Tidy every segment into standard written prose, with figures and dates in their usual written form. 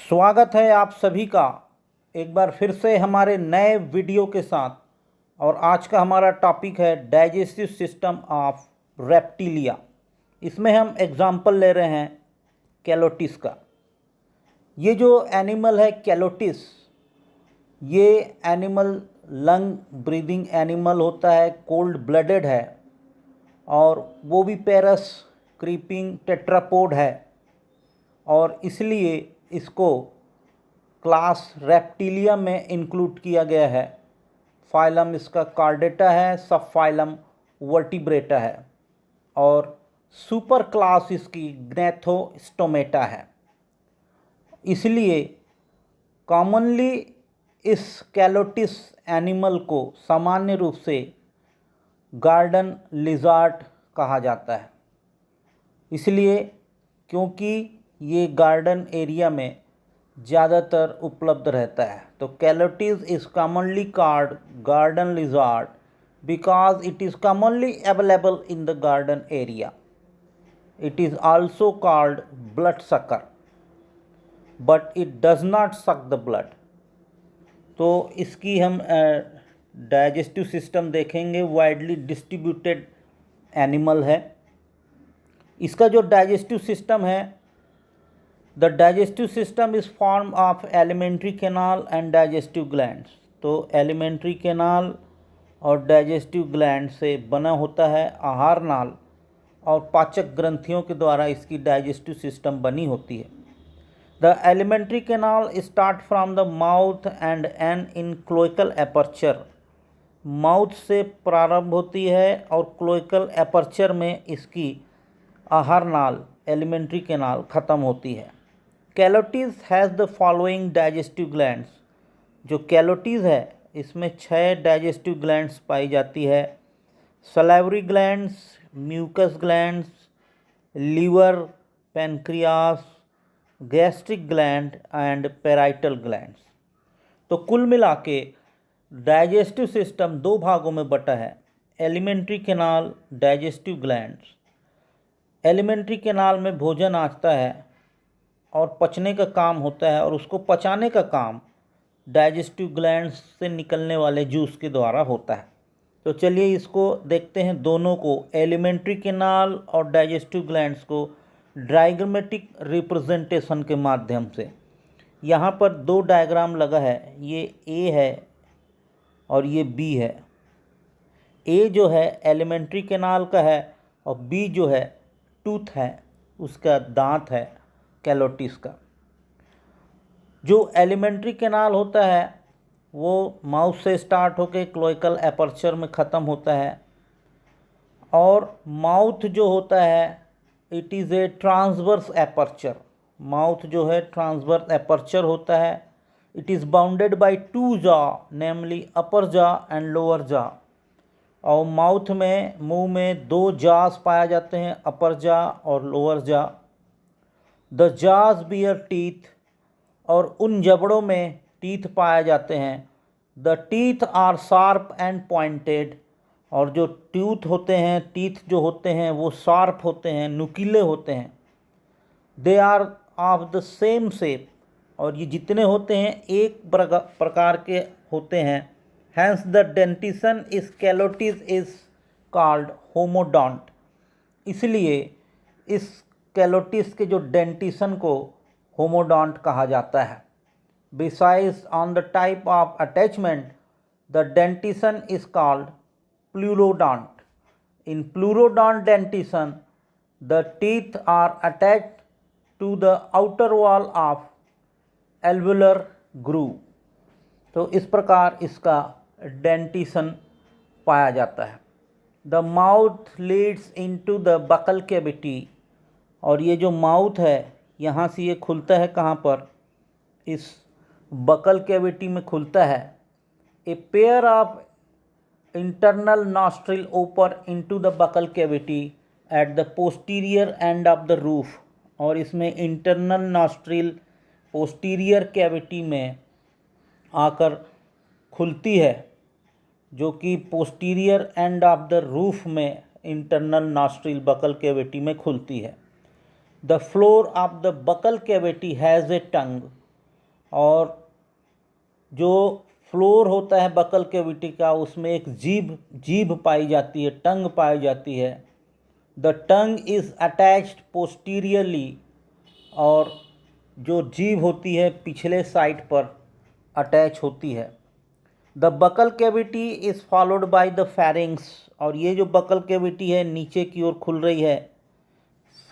स्वागत है आप सभी का एक बार फिर से हमारे नए वीडियो के साथ। और आज का हमारा टॉपिक है डाइजेस्टिव सिस्टम ऑफ रेप्टिलिया। इसमें हम एग्जाम्पल ले रहे हैं कैलोटिस का। ये जो एनिमल है कैलोटिस, ये एनिमल लंग ब्रीदिंग एनिमल होता है, कोल्ड ब्लडेड है और वो भी पैरस क्रीपिंग टेट्रापोड है और इसलिए इसको क्लास रेप्टिलिया में इंक्लूड किया गया है। फाइलम इसका कार्डेटा है, सब फाइलम वर्टिब्रेटा है और सुपर क्लास इसकी ग्नैथोस्टोमेटा है। इसलिए कॉमनली इस कैलोटिस एनिमल को सामान्य रूप से गार्डन लिजार्ड कहा जाता है। इसलिए क्योंकि ये गार्डन एरिया में ज़्यादातर उपलब्ध रहता है, तो Calotes is commonly called garden lizard because it is commonly available in the garden area. It is also called blood sucker but it does not suck the blood. तो इसकी हम डाइजेस्टिव सिस्टम देखेंगे। वाइडली डिस्ट्रीब्यूटेड एनिमल है। इसका जो digestive system है, the digestive system is form of alimentary canal and digestive glands. तो alimentary canal और डाइजेस्टिव ग्लैंड से बना होता है। आहार नाल और पाचक ग्रंथियों के द्वारा इसकी डाइजेस्टिव सिस्टम बनी होती है। The alimentary canal start from the mouth and end in cloacal aperture. Mouth से प्रारंभ होती है और क्लोइकल एपर्चर में इसकी आहार नाल एलिमेंट्री कैनाल ख़त्म होती है। Calotes has the following digestive glands. जो कैलोटिस है इसमें 6 डाइजेस्टिव ग्लैंड्स पाई जाती है। Salivary glands, mucus glands, liver, pancreas, gastric gland and parietal glands. तो कुल मिला के डाइजेस्टिव सिस्टम 2 भागों में बटा है, alimentary canal, digestive glands. Alimentary canal में भोजन आता है और पचने का काम होता है और उसको पचाने का काम डाइजेस्टिव ग्लैंड्स से निकलने वाले जूस के द्वारा होता है। तो चलिए इसको देखते हैं, दोनों को, एलिमेंट्री कैनाल और डाइजेस्टिव ग्लैंड्स को डायग्रामेटिक रिप्रेजेंटेशन के माध्यम से। यहाँ पर 2 डायग्राम लगा है, ये ए है और ये बी है। ए जो है एलिमेंट्री कैनाल का है और बी जो है टूथ है, उसका दांत है कैलोटिस का। जो एलिमेंट्री कैनाल होता है वो माउथ से स्टार्ट होकर क्लोइकल एपर्चर में ख़त्म होता है और माउथ जो होता है it is a transverse aperture. Mouth जो है ट्रांसवर्स एपर्चर होता है। It is bounded by 2 jaw, namely upper jaw and lower jaw. और माउथ में, मुंह में 2 जॉस पाए जाते हैं, अपर जॉ और lower jaw. The jaws bear teeth, और उन जबड़ों में टीथ पाए जाते हैं। The teeth are sharp and pointed, और जो टूथ होते हैं, टीथ जो होते हैं वो शार्प होते हैं, नुकीले होते हैं। They are of the same shape, और ये जितने होते हैं एक प्रकार के होते हैं। हैंस द डेंटिशन इस कैलोटिस इज कॉल्ड होमोडोंट। इसलिए इस कैलोटिस के जो डेंटिशन को होमोडोंट कहा जाता है। Besides on the type of attachment, the dentition is called pleurodont. In pleurodont dentition the teeth are attached to the outer wall of alveolar groove. तो इस प्रकार इसका डेंटिशन पाया जाता है। The mouth leads into the buccal cavity, और ये जो माउथ है यहाँ से ये खुलता है, कहाँ पर, इस बकल कैविटी में खुलता है। A pair of internal nostril open into the buccal cavity at the posterior end of the roof, और इसमें इंटरनल नॉस्ट्रिल पोस्टीरियर कैविटी में आकर खुलती है, जो कि posterior end of the roof में इंटरनल नॉस्ट्रिल बकल कैविटी में खुलती है। The floor of the buccal cavity has a tongue, और जो फ्लोर होता है बकल कैविटी का, उसमें एक जीभ पाई जाती है, टंग पाई जाती है। The tongue is attached posteriorly, और जो जीभ होती है पिछले साइड पर अटैच होती है। The buccal cavity is followed by the pharynx, और ये जो बकल कैविटी है नीचे की ओर खुल रही है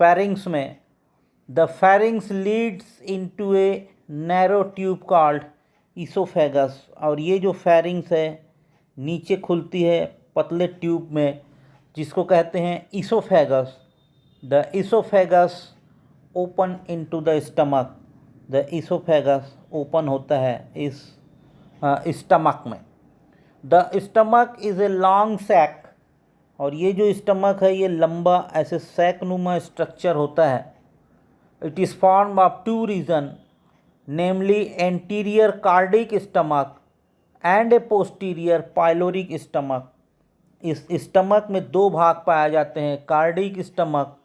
फेरिंग्स में। The pharynx Leeds into a narrow tube called oesophagus, और ये जो फेरिंग्स है नीचे खुलती है पतले ट्यूब में जिसको कहते हैं oesophagus. The oesophagus open into the stomach, the oesophagus open होता है इस स्टमक में। The stomach is a long sac, और ये जो स्टमक है ये लंबा ऐसे सैक नुमा स्ट्रक्चर होता है। It is form of two region, namely anterior cardiac stomach and a posterior pyloric stomach. इस स्टमक में दो भाग पाए जाते हैं, कार्डिक स्टमक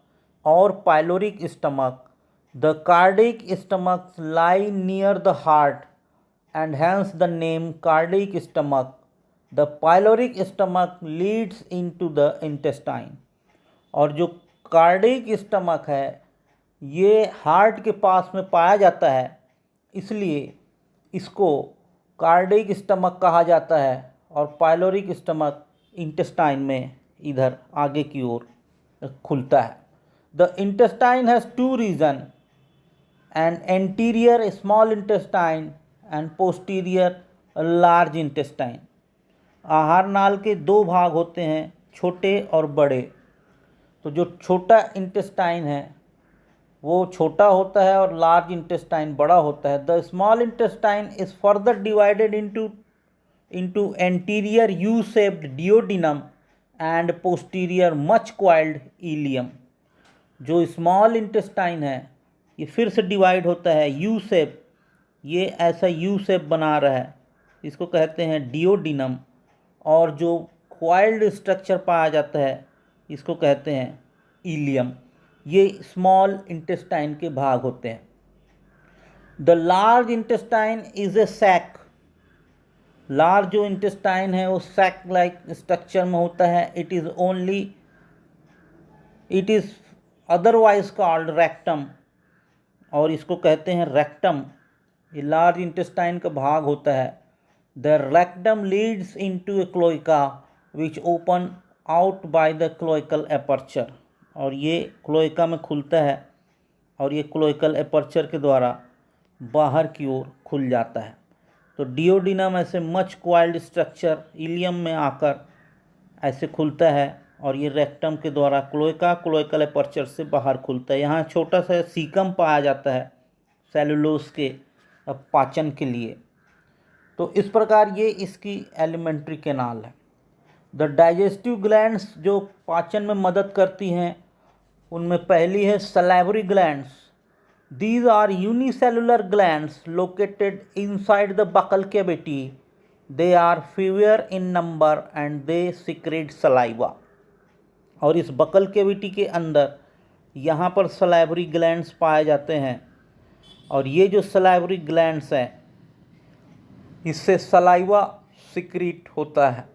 और pyloric stomach. The cardiac stomach lie near the heart and hence the name cardiac stomach. The pyloric stomach leads into the intestine, और जो कार्डिक स्टमक है ये हार्ट के पास में पाया जाता है, इसलिए इसको कार्डिक स्टमक कहा जाता है, और पाइलोरिक स्टमक इंटेस्टाइन में इधर आगे की ओर खुलता है। The intestine has two region, an anterior small intestine and posterior large intestine. आहार नाल के दो भाग होते हैं, छोटे और बड़े। तो जो छोटा इंटेस्टाइन है वो छोटा होता है और लार्ज इंटेस्टाइन बड़ा होता है। The small intestine is further divided into anterior U shaped duodenum and posterior much coiled ileum. जो स्मॉल इंटेस्टाइन है ये फिर से डिवाइड होता है यू शेप, ये ऐसा यू शेप बना रहा है, इसको कहते हैं डियोडिनम, और जो क्वाइल्ड स्ट्रक्चर पाया जाता है इसको कहते हैं इलियम। ये स्मॉल इंटेस्टाइन के भाग होते हैं। The large intestine is a sac. Large जो इंटेस्टाइन है वो सैक लाइक स्ट्रक्चर में होता है। It is otherwise called rectum, और इसको कहते हैं रेक्टम। ये लार्ज इंटेस्टाइन का भाग होता है। The rectum leads into a cloaca which open out by the cloacal aperture, और ये क्लोइका में खुलता है और ये क्लोइकल एपर्चर के द्वारा बाहर की ओर खुल जाता है। तो डियोडिनम ऐसे मच क्वाइल्ड स्ट्रक्चर इलियम में आकर ऐसे खुलता है, और ये रेक्टम के द्वारा क्लोइकल एपर्चर से बाहर खुलता है। यहाँ छोटा सा सीकम पाया जाता है सेलुलोज के पाचन के लिए। तो इस प्रकार ये इसकी एलिमेंट्री कैनाल है। द डाइजेस्टिव ग्लैंड्स जो पाचन में मदद करती हैं उनमें पहली है salivary glands. These are unicellular glands located inside the buccal cavity. They are fewer in number and they secrete saliva, और इस बकल कैविटी के अंदर यहाँ पर सलाइवरी ग्लैंड्स पाए जाते हैं, और ये जो सलाइवरी ग्लैंड्स हैं इससे सलाइवा सिक्रीट होता है।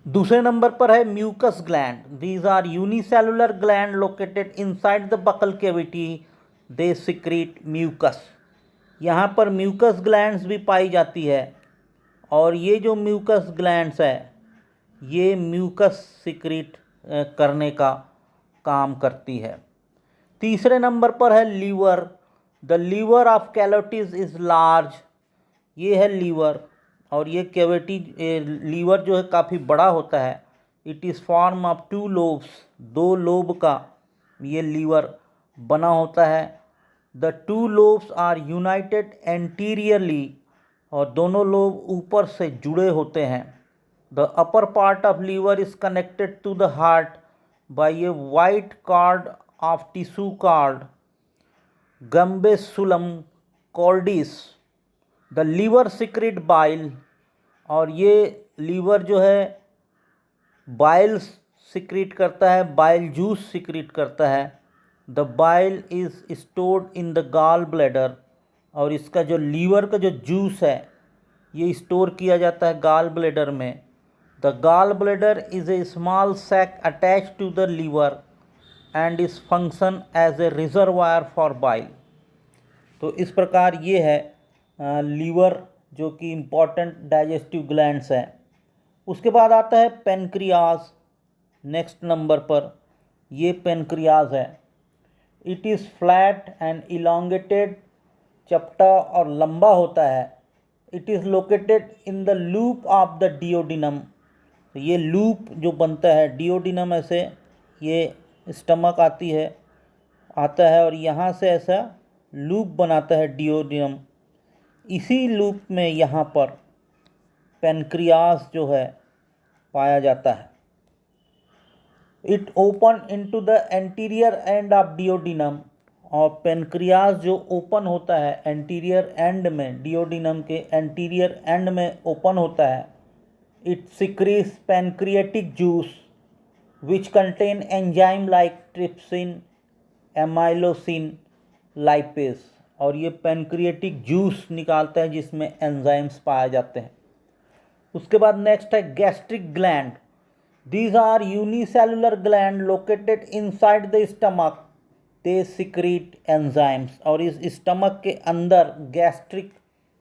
दूसरे नंबर पर है mucus gland. These are unicellular gland located inside the buccal cavity. They secrete mucus. यहाँ पर म्यूकस ग्लैंड्स भी पाई जाती है, और ये जो म्यूकस ग्लैंड्स है ये म्यूकस सिक्रीट करने का काम करती है। तीसरे नंबर पर है liver. The liver of Calotes is large. ये है लीवर, और ये कैविटी लीवर जो है काफ़ी बड़ा होता है। It is form of two lobes, दो लोब का ये लीवर बना होता है। The two lobes are united anteriorly, और दोनों लोब ऊपर से जुड़े होते हैं। The upper part of liver is connected to the heart by a white cord of tissue called गम्बेसुलम cordis. The liver secrete bile, और ये लीवर जो है बाइल सिक्रीट करता है, बाइल जूस सिक्रीट करता है। The bile is stored in the gall bladder, और इसका जो लीवर का जो जूस है ये स्टोर किया जाता है गाल ब्लेडर में। The gall bladder is a small sac attach to the liver and is function as a reservoir for bile. तो इस प्रकार ये है लीवर जो कि इम्पॉर्टेंट डाइजेस्टिव ग्लैंड्स हैं। उसके बाद आता है पेनक्रियाज। नेक्स्ट नंबर पर ये पेनक्रियाज है। It is flat and elongated, चपटा और लंबा होता है। It is located in the loop of the duodenum. तो ये लूप जो बनता है डिओडिनम, ऐसे ये स्टमक आता है और यहाँ से ऐसा लूप बनाता है डिओडिनम। इसी लूप में यहाँ पर पेनक्रियास जो है पाया जाता है। It open into the anterior end of duodenum. और पेनक्रियास जो ओपन होता है एंटीरियर एंड में, डिओडिनम के एंटीरियर एंड में ओपन होता है। It secretes pancreatic juice which contain enzyme like trypsin, amylopsin, lipase. और ये पैनक्रियाटिक जूस निकालता है जिसमें एंजाइम्स पाए जाते हैं। उसके बाद नेक्स्ट है gastric gland. These are unicellular gland located inside the stomach. They secrete enzymes. और इस स्टमक के अंदर गैस्ट्रिक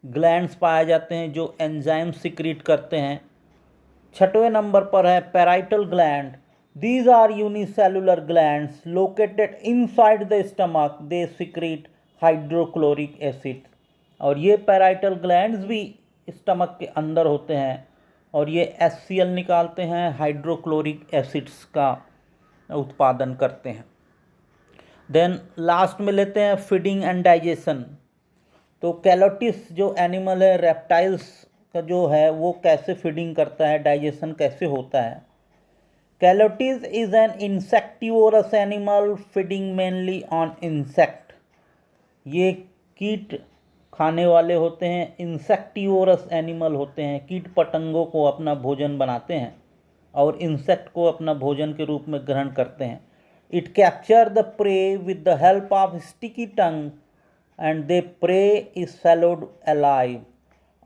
ग्लैंड्स पाए जाते हैं जो एंजाइम सिक्रीट करते हैं। छठवें नंबर पर है parietal gland. These are unicellular glands located inside the stomach. They secrete hydrochloric acid. और ये पैराइटल ग्लैंड्स भी स्टमक के अंदर होते हैं और ये HCl निकालते हैं, हाइड्रोक्लोरिक एसिड्स का उत्पादन करते हैं। देन लास्ट में लेते हैं फीडिंग एंड डाइजेशन। तो कैलोटिस जो एनिमल है, रेप्टाइल्स का जो है, वो कैसे फीडिंग करता है, डाइजेशन कैसे होता है। Calotes is an insectivorous animal feeding mainly on insect. ये कीट खाने वाले होते हैं, इंसेक्टिवोरस एनिमल होते हैं, कीट पतंगों को अपना भोजन बनाते हैं और इंसेक्ट को अपना भोजन के रूप में ग्रहण करते हैं। It capture the prey with the help of sticky tongue and the prey is swallowed alive.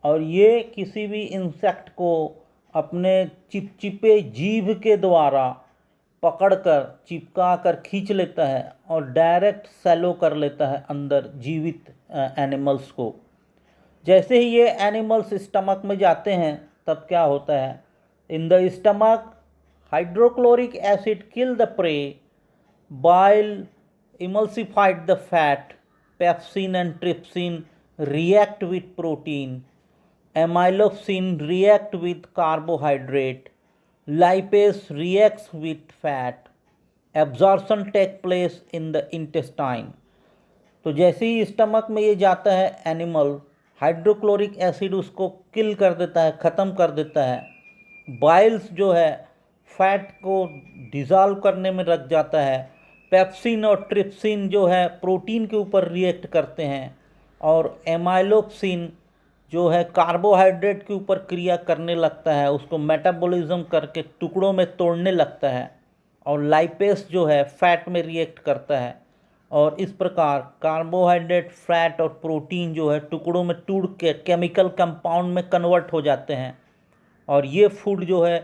और ये किसी भी इंसेक्ट को अपने चिपचिपे जीभ के द्वारा पकड़कर चिपका कर खींच लेता है और डायरेक्ट सैलो कर लेता है अंदर जीवित एनिमल्स को। जैसे ही ये एनिमल्स स्टमक में जाते हैं तब क्या होता है, in the stomach hydrochloric acid kill the prey, bile emulsified the fat, pepsin and trypsin react with protein, amylopsin react with carbohydrate, lipase reacts with fat, absorption take place in the intestine। तो जैसे ही stomach में ये जाता है animal, hydrochloric acid उसको किल कर देता है, ख़त्म कर देता है। बाइल्स जो है फैट को डिज़ोल्व करने में रख जाता है। पेप्सिन और ट्रिप्सिन जो है प्रोटीन के ऊपर रिएक्ट करते हैं और एमाइलोप्सिन जो है कार्बोहाइड्रेट के ऊपर क्रिया करने लगता है, उसको मेटाबॉलिज्म करके टुकड़ों में तोड़ने लगता है। और लाइपेस जो है फैट में रिएक्ट करता है और इस प्रकार कार्बोहाइड्रेट, फैट और प्रोटीन जो है टुकड़ों में टूट के केमिकल कंपाउंड में कन्वर्ट हो जाते हैं और ये फूड जो है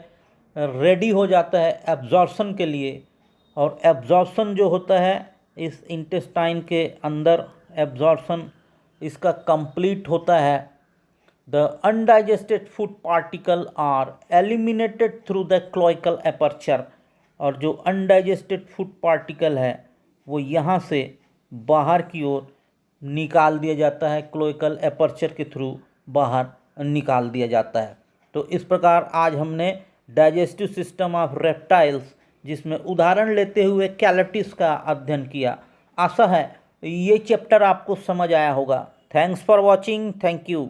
रेडी हो जाता है एब्जॉर्प्शन के लिए। और एब्जॉर्प्शन जो होता है इस इंटेस्टाइन के अंदर, एब्जॉर्प्शन इसका कंप्लीट होता है। The undigested food particle are eliminated through the cloacal aperture। और जो undigested food particle है वो यहाँ से बाहर की ओर निकाल दिया जाता है, क्लोइकल एपर्चर के थ्रू बाहर निकाल दिया जाता है। तो इस प्रकार आज हमने डाइजेस्टिव सिस्टम ऑफ रेप्टाइल्स, जिसमें उदाहरण लेते हुए कैलोटिस का अध्ययन किया। आशा है ये चैप्टर आपको समझ आया होगा। Thanks for watching. Thank you.